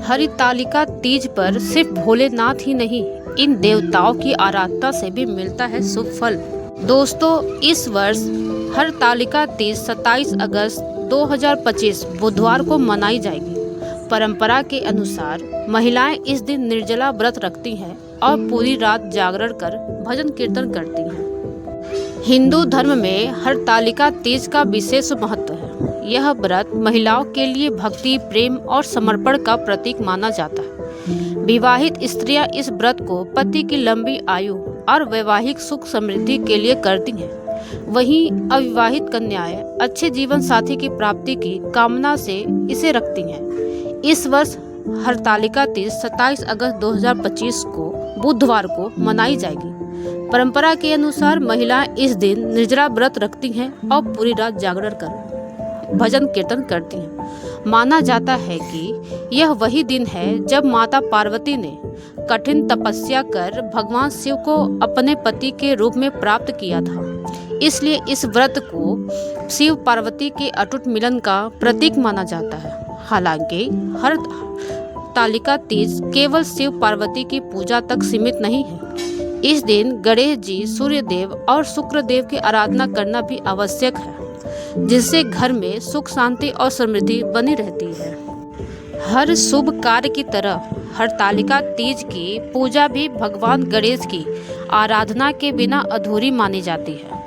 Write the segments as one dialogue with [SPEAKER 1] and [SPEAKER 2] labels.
[SPEAKER 1] हरितालिका तीज पर सिर्फ भोलेनाथ ही नहीं, इन देवताओं की आराधना से भी मिलता है शुभ फल। दोस्तों, इस वर्ष हरितालिका तीज 27 अगस्त 2025 बुधवार को मनाई जाएगी। परंपरा के अनुसार महिलाएं इस दिन निर्जला व्रत रखती हैं और पूरी रात जागरण कर भजन कीर्तन करती हैं। हिंदू धर्म में हरितालिका तीज का विशेष महत्व है। यह व्रत महिलाओं के लिए भक्ति, प्रेम और समर्पण का प्रतीक माना जाता है। विवाहित स्त्रियां इस व्रत को पति की लंबी आयु और वैवाहिक सुख समृद्धि के लिए करती हैं। वहीं अविवाहित कन्याएं अच्छे जीवन साथी की प्राप्ति की कामना से इसे रखती हैं। इस वर्ष हरितालिका तीज 27 अगस्त 2025 को बुधवार को मनाई जाएगी। परंपरा के अनुसार महिलाएं इस दिन निर्जला व्रत रखती हैं और पूरी रात जागरण कर भजन कीर्तन करती हैं। माना जाता है कि यह वही दिन है जब माता पार्वती ने कठिन तपस्या कर भगवान शिव को अपने पति के रूप में प्राप्त किया था। इसलिए इस व्रत को शिव पार्वती के अटूट मिलन का प्रतीक माना जाता है। हालांकि हरितालिका तीज केवल शिव पार्वती की पूजा तक सीमित नहीं है। इस दिन गणेश जी, सूर्य देव और शुक्र देव की आराधना करना भी आवश्यक है, जिससे घर में सुख, शांति और समृद्धि बनी रहती है। हर शुभ कार्य की तरह हरितालिका तीज की पूजा भी भगवान गणेश की आराधना के बिना अधूरी मानी जाती है।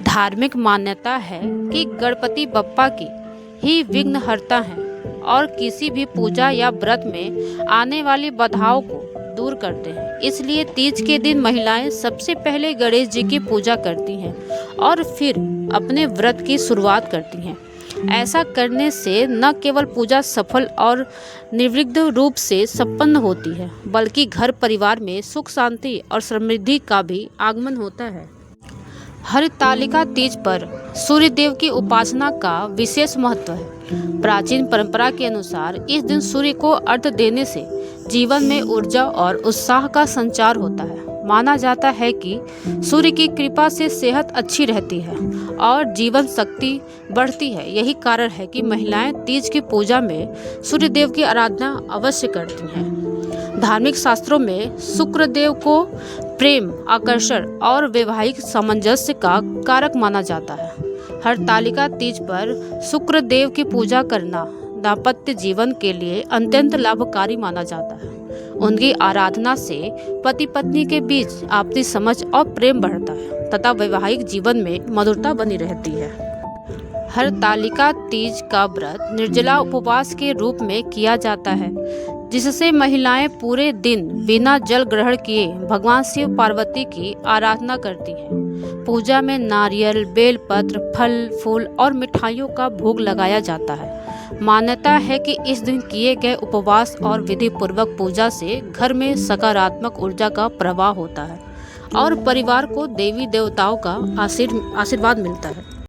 [SPEAKER 1] धार्मिक मान्यता है कि गणपति बप्पा की ही विघ्नहर्ता हैं और किसी भी पूजा या व्रत में आने वाली बाधाओं को दूर करते हैं। इसलिए तीज के दिन महिलाएं सबसे पहले गणेश जी की पूजा करती हैं और फिर अपने व्रत की शुरुआत करती हैं। ऐसा करने से न केवल पूजा सफल और निर्विघ्न रूप से संपन्न होती है, बल्कि घर परिवार में सुख, शांति और समृद्धि का भी आगमन होता है। हरितालिका तीज पर सूर्य देव की उपासना का विशेष महत्व है। प्राचीन परंपरा के अनुसार इस दिन सूर्य को अर्घ्य देने से जीवन में ऊर्जा और उत्साह का संचार होता है। माना जाता है कि सूर्य की कृपा से सेहत अच्छी रहती है और जीवन शक्ति बढ़ती है। यही कारण है कि महिलाएं तीज की पूजा में सूर्य देव की आराधना अवश्य करती हैं। धार्मिक शास्त्रों में शुक्र देव को प्रेम, आकर्षण और वैवाहिक सामंजस्य का कारक माना जाता है। हरितालिका तीज पर शुक्र देव की पूजा करना दाम्पत्य जीवन के लिए अत्यंत लाभकारी माना जाता है। उनकी आराधना से पति पत्नी के बीच आपसी समझ और प्रेम बढ़ता है तथा वैवाहिक जीवन में मधुरता बनी रहती है। हरितालिका तीज का व्रत निर्जला उपवास के रूप में किया जाता है, जिससे महिलाएं पूरे दिन बिना जल ग्रहण किए भगवान शिव पार्वती की आराधना करती हैं। पूजा में नारियल, बेलपत्र, फल, फूल और मिठाइयों का भोग लगाया जाता है। मान्यता है कि इस दिन किए गए उपवास और विधि पूर्वक पूजा से घर में सकारात्मक ऊर्जा का प्रवाह होता है और परिवार को देवी देवताओं का आशीर्वाद मिलता है।